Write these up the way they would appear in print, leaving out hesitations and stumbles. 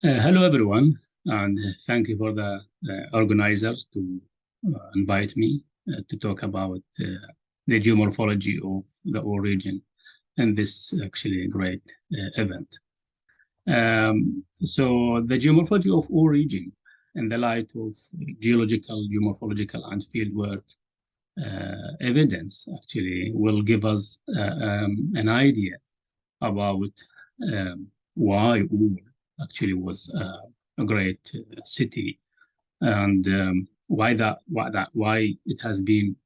Hello, everyone, and thank you for the organizers to invite me to talk about the geomorphology of the Ore region in this actually great event. So the geomorphology of Ore region in the light of geological, geomorphological, and fieldwork evidence actually will give us an idea about why Ur actually was a great city and why it has been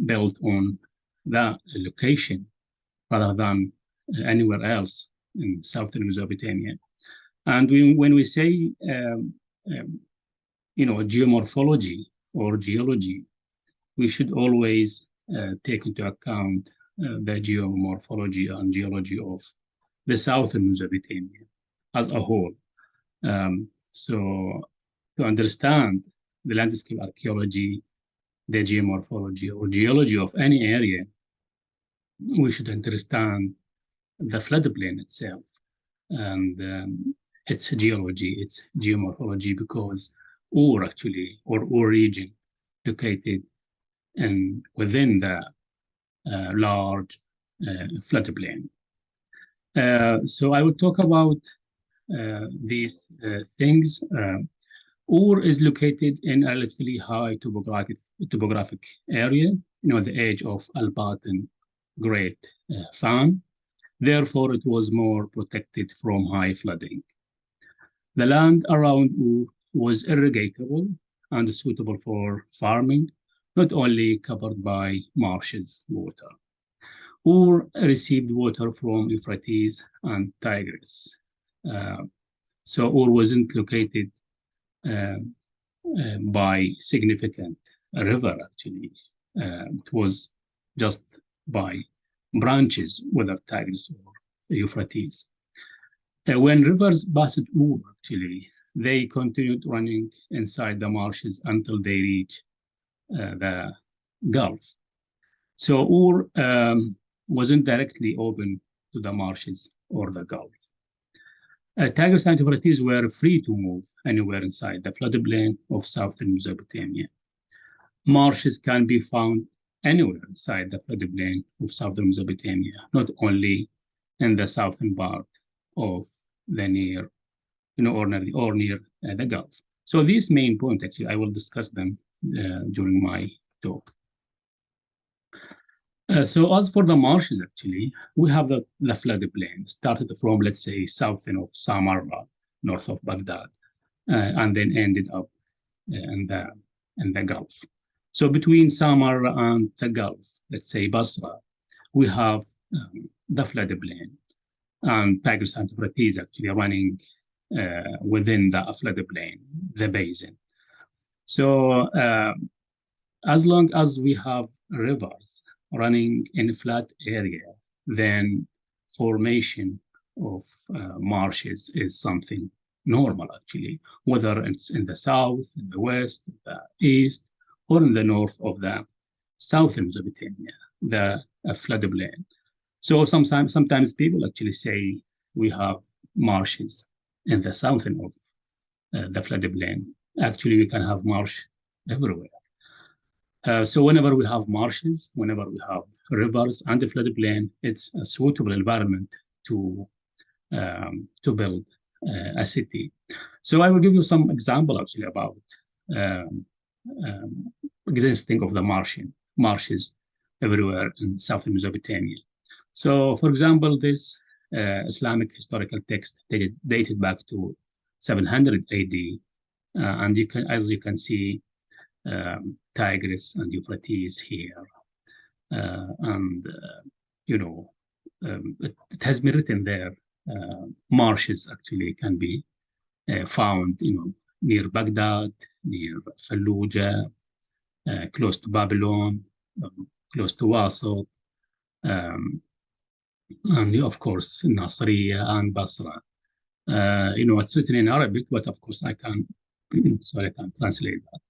built on that location rather than anywhere else in southern Mesopotamia. And when we say geomorphology or geology, we should always take into account the geomorphology and geology of the southern Mesopotamia as a whole. So to understand the landscape archaeology, the geomorphology or geology of any area, we should understand the floodplain itself and its geology, its geomorphology, because Ur region located within the large floodplain. So I will talk about these things. Ur is located in a relatively high topographic area, the edge of Albaten Great Fan. Therefore, it was more protected from high flooding. The land around Ur was irrigatable and suitable for farming, not only covered by marshes water. Ur received water from Euphrates and Tigris. So Ur wasn't located by significant river, actually. It was just by branches, whether Tigris or Euphrates. When rivers passed Ur, actually, they continued running inside the marshes until they reach the Gulf. So Ur wasn't directly open to the marshes or the Gulf. Tigris and Euphrates were free to move anywhere inside the floodplain of southern Mesopotamia. Marshes can be found anywhere inside the floodplain of southern Mesopotamia, not only in the southern part of the near, or near the Gulf. So these main points, actually, I will discuss them during my talk. So as for the marshes, actually, we have the floodplain started from, let's say, southern of Samarra, north of Baghdad, and then ended up in the Gulf. So between Samarra and the Gulf, let's say Basra, we have the floodplain, and Tigris and Euphrates actually running within the floodplain, the basin. So as long as we have rivers running in a flat area, then formation of marshes is something normal, actually, whether it's in the south, in the west, the east, or in the north of the southern Mesopotamia, the floodplain. So sometimes people actually say we have marshes in the southern of the floodplain. Actually, we can have marsh everywhere. So whenever we have marshes, whenever we have rivers and the floodplain, it's a suitable environment to build a city. So I will give you some example actually about existing of the marshes everywhere in southern Mesopotamia. So, for example, this Islamic historical text dated back to 700 AD, and as you can see, Tigris and Euphrates here, it has been written there. Marshes actually can be found, near Baghdad, near Fallujah, close to Babylon, close to Wasat, and of course Nasriya and Basra. It's written in Arabic, but of course I can translate that.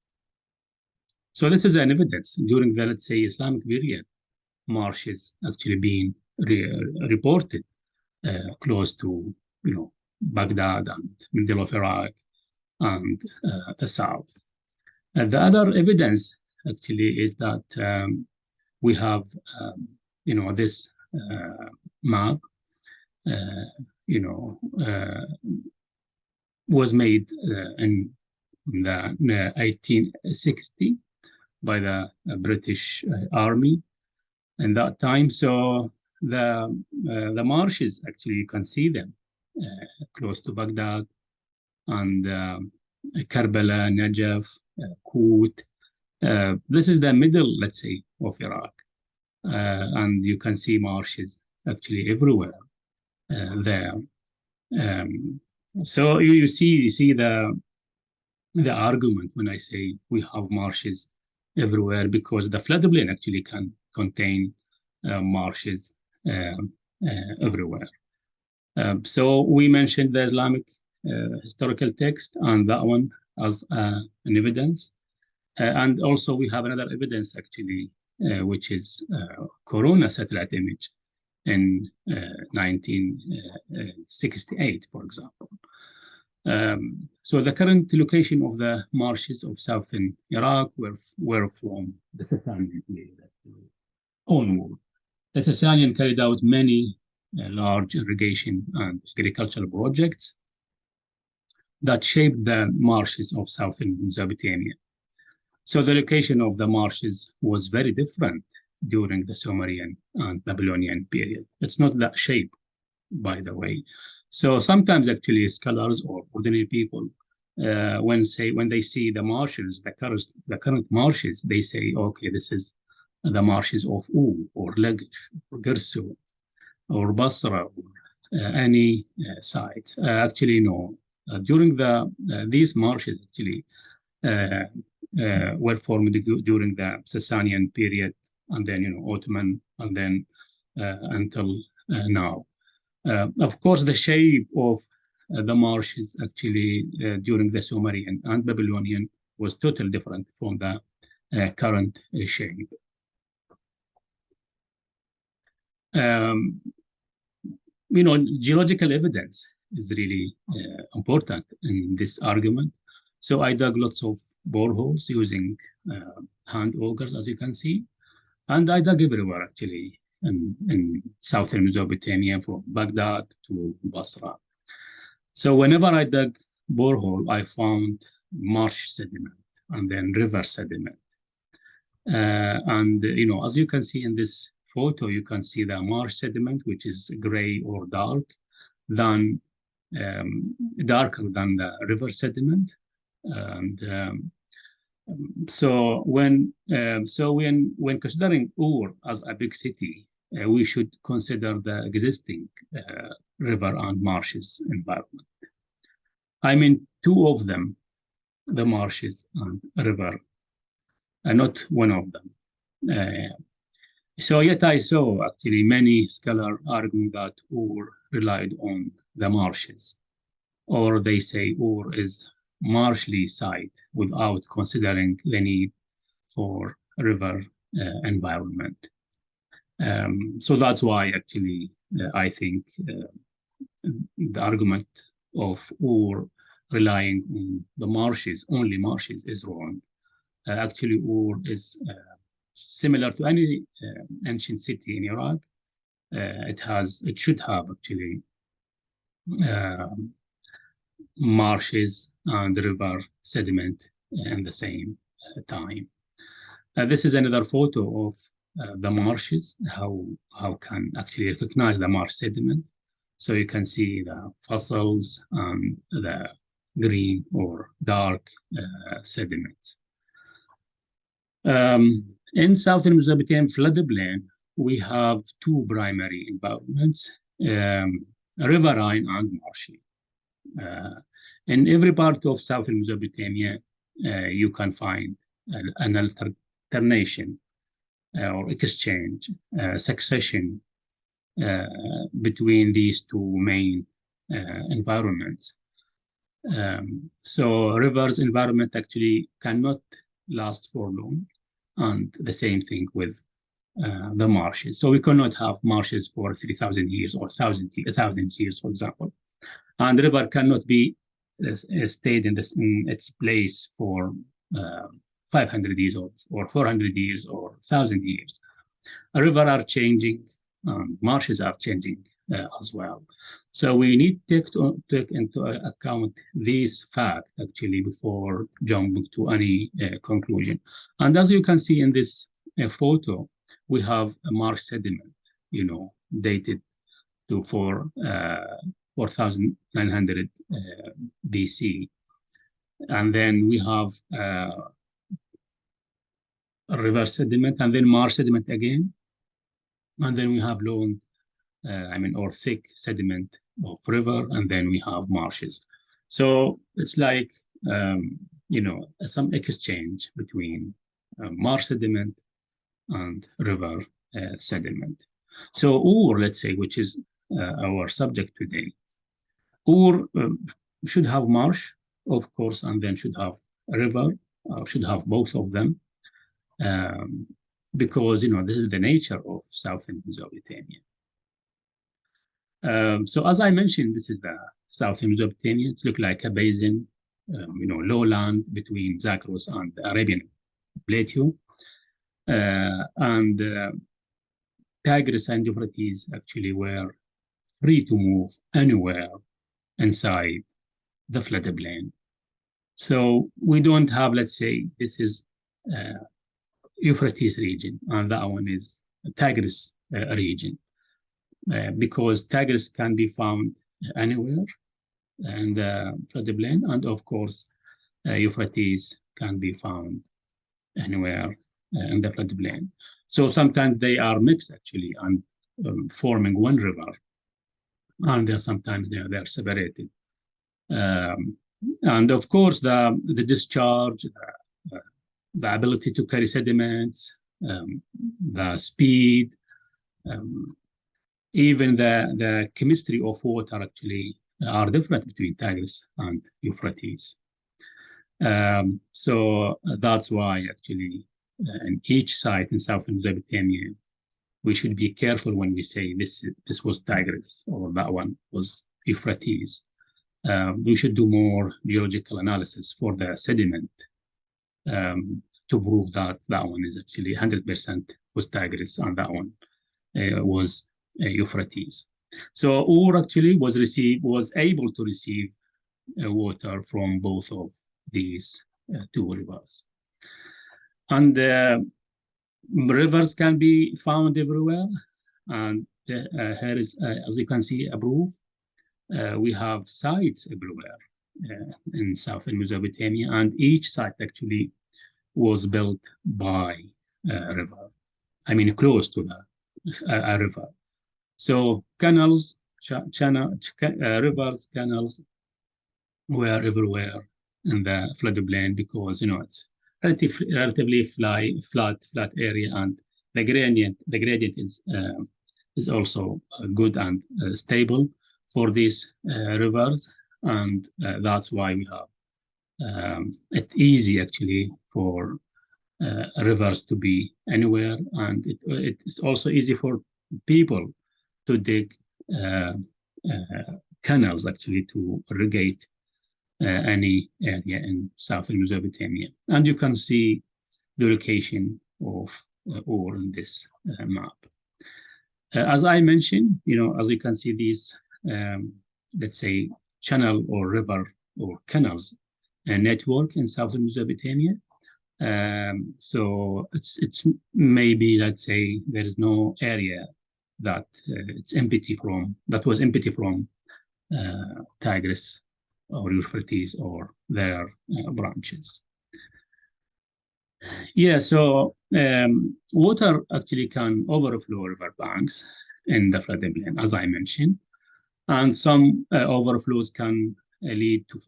So this is an evidence during the, let's say, Islamic period, marshes actually being reported close to, Baghdad and middle of Iraq and the south. The other evidence actually is that we have, this map, was made in the 1860 by the British Army in that time. So the marshes, actually, you can see them close to Baghdad and Karbala, Najaf, Kut. This is the middle, let's say, of Iraq. And you can see marshes actually everywhere there. So you see the argument when I say we have marshes everywhere, because the floodplain actually can contain marshes everywhere. So we mentioned the Islamic historical text and that one as an evidence. And also we have another evidence actually, which is Corona satellite image in 1968, for example. So the current location of the marshes of southern Iraq were from the Sasanian period onward. The Sasanian carried out many large irrigation and agricultural projects that shaped the marshes of southern Mesopotamia. So the location of the marshes was very different during the Sumerian and Babylonian period. It's not that shape, by the way. So sometimes actually scholars or ordinary people, when they see the marshes, the current marshes, they say, okay, this is the marshes of Ur or Lagish or Gersu or Basra or any site. Actually, no. During these marshes actually were formed during the Sasanian period, and then Ottoman, and then until now. Of course, the shape of the marshes actually during the Sumerian and Babylonian was totally different from the current shape. Geological evidence is really important in this argument. So I dug lots of boreholes using hand augers, as you can see, and I dug everywhere actually in southern Mesopotamia, from Baghdad to Basra. So whenever I dug borehole, I found marsh sediment and then river sediment. And as you can see in this photo, you can see the marsh sediment, which is gray or darker than the river sediment. And so when considering Ur as a big city, we should consider the existing river and marshes environment. I mean, two of them, the marshes and river, not one of them. So yet I saw actually many scholars arguing that Ur relied on the marshes, or they say Ur is marshy site without considering the need for river environment. So that's why actually I think the argument of Ur relying on the marshes, only marshes, is wrong. Actually, Ur is similar to any ancient city in Iraq. It should have actually marshes and river sediment in the same time. This is another photo of the marshes, how can actually recognize the marsh sediment. So you can see the fossils and the green or dark sediments. In southern Mesopotamian floodplain, we have two primary environments, riverine and marshy. In every part of southern Mesopotamia, you can find an alternation or exchange, succession between these two main environments. So rivers environment actually cannot last for long, and the same thing with the marshes. So we cannot have marshes for 3,000 years or 1,000 years, for example. And the river cannot be stayed in its place for 500 years or 400 years or 1,000 years. Rivers are changing, marshes are changing as well. So we need to take into account these facts actually before jumping to any conclusion. And as you can see in this photo, we have a marsh sediment, dated to 4,900 BC. And then we have river sediment, and then marsh sediment again. And then we have long, or thick sediment of river, and then we have marshes. So it's like, some exchange between marsh sediment and river sediment. So Ur, let's say, which is our subject today, Ur should have marsh, of course, and then should have a river, should have both of them, because, this is the nature of southern Mesopotamia. So as I mentioned, this is the southern Mesopotamia. It looks like a basin, lowland between Zagros and the Arabian Plateau. And Tigris and Euphrates actually were free to move anywhere inside the floodplain. So we don't have, let's say, this is Euphrates region, and that one is Tigris region, because Tigris can be found anywhere in the floodplain, and of course, Euphrates can be found anywhere in the floodplain. So sometimes they are mixed actually and forming one river, and sometimes they're separated. And of course, the discharge, the ability to carry sediments, the speed, even the chemistry of water actually are different between Tigris and Euphrates. So that's why actually in each site in southern Mesopotamia, we should be careful when we say this was Tigris or that one was Euphrates. We should do more geological analysis for the sediment to prove that one is actually 100% was Tigris and that one was Euphrates. So Ur actually was able to receive water from both of these two rivers. And rivers can be found everywhere. And here is, as you can see above, we have sites everywhere in southern Mesopotamia, and each site actually was built by a river. Close to a river. So canals, rivers, canals were everywhere in the floodplain because it's relatively flat area, and the gradient is also good and stable for these rivers, and that's why we have it easy actually for rivers to be anywhere, and it's also easy for people to dig canals actually to irrigate any area in southern Mesopotamia. And you can see the location of Ur in this map. As I mentioned, as you can see these, let's say, channel or river or canals network in southern Mesopotamia. So it's maybe, let's say, there is no area that was empty from Tigris or Euphrates or their branches. Yeah, so water actually can overflow river banks in the floodplain, as I mentioned, and some overflows can lead to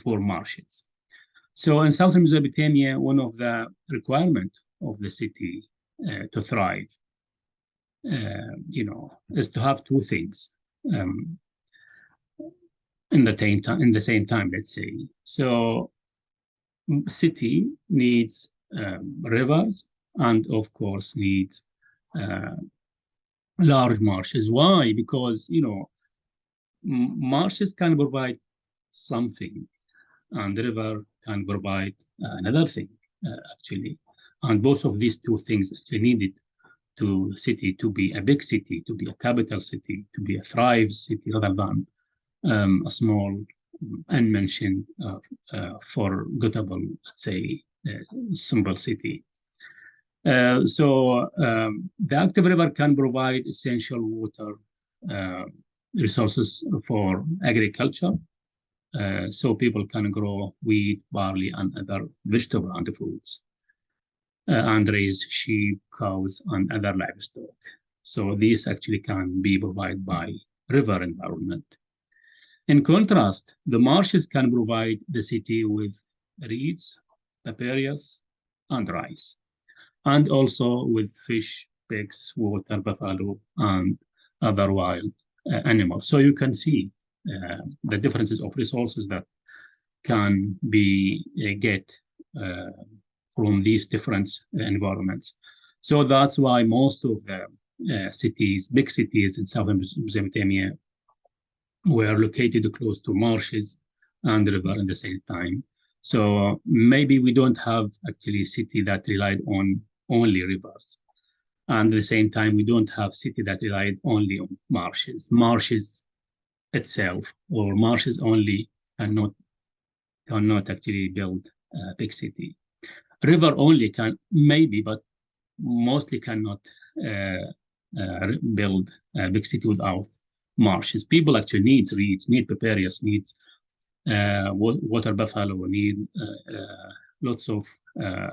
form marshes. So in southern Mesopotamia, one of the requirements of the city to thrive, is to have two things in the same time, let's say. So city needs rivers and of course needs large marshes. Why? Because, you know, marshes can provide something, and the river can provide another thing, actually. And both of these two things actually needed to city to be a big city, to be a capital city, to be a thrive city, rather than a small, unmentioned, forgettable, let's say, simple city. The active river can provide essential water resources for agriculture. So people can grow wheat, barley, and other vegetable and fruits, and raise sheep, cows, and other livestock. So these actually can be provided by river environment. In contrast, the marshes can provide the city with reeds, papyrus, and rice, and also with fish, pigs, water buffalo, and other wild animals. So you can see the differences of resources that can be get from these different environments. So that's why most of the cities, big cities in southern Mesopotamia, were located close to marshes and river at the same time. So maybe we don't have actually a city that relied on only rivers. And at the same time, we don't have city that relied only on marshes. Marshes itself, or marshes only, cannot actually build a big city. River only can, maybe, but mostly cannot build a big city without marshes. People actually need reeds, need papyrus, needs water buffalo, need lots of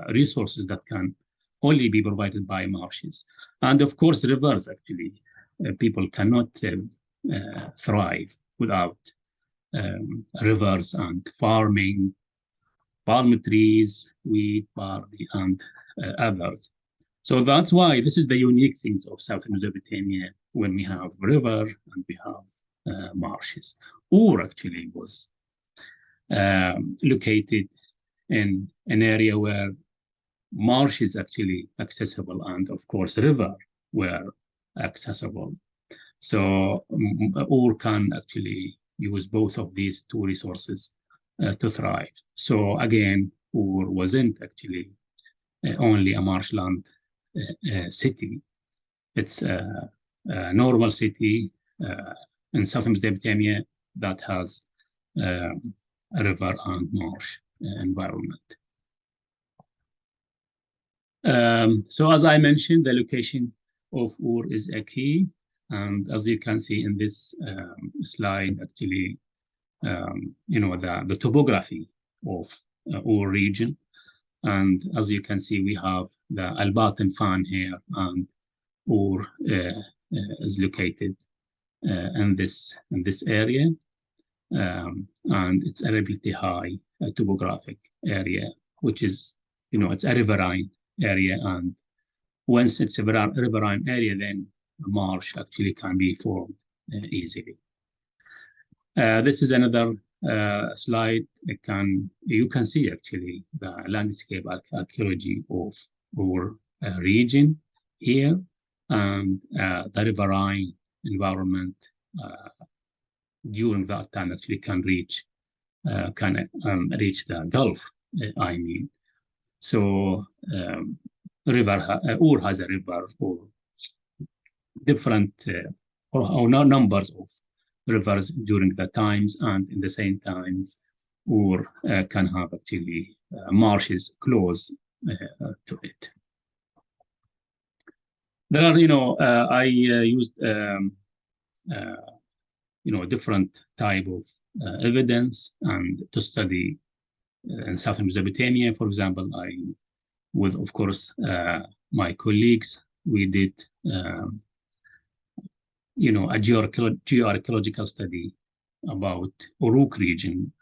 resources that can only be provided by marshes. And of course, rivers actually, people cannot thrive without rivers and farming, palm trees, wheat, barley, and others. So that's why this is the unique things of Southern Mesopotamia when we have river and we have marshes. Ur actually was located in an area where marsh is actually accessible, and of course river were accessible. So Ur can actually use both of these two resources to thrive. So again, Ur wasn't actually only a marshland city. It's a normal city in southern Mesopotamia that has a river and marsh environment. So as I mentioned, the location of Ur is a key. And as you can see in this slide, actually, you know, the topography of Ur region. And as you can see, we have the Al-Batin fan here, and Ur is located in this area. And it's a relatively high topographic area, which is, you know, it's a riverine area. And once it's a riverine area, then a marsh actually can be formed easily. This is another slide. You can see actually the landscape archaeology of our region here, and the riverine environment during that time actually can reach the Gulf. I mean, so Ur has a river for different or numbers of rivers during the times, and in the same times, Ur can have actually marshes close to it. There are, you know, I used, you know, different type of evidence and to study in southern Mesopotamia. For example, with, of course, my colleagues, we did, you know, a geoarchaeological study about Uruk region,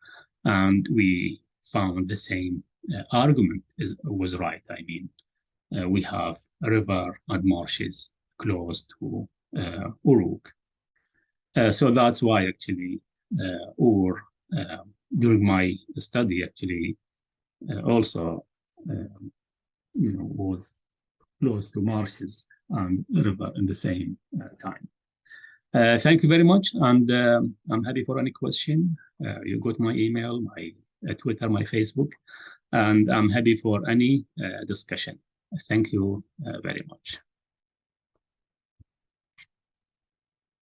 and we found the same argument was right. I mean, we have a river and marshes close to Uruk. So that's why actually Ur, during my study, actually also, you know, was close to marshes and river in the same time. Thank you very much, and I'm happy for any question. You got my email, my Twitter, my Facebook, and I'm happy for any discussion. Thank you very much.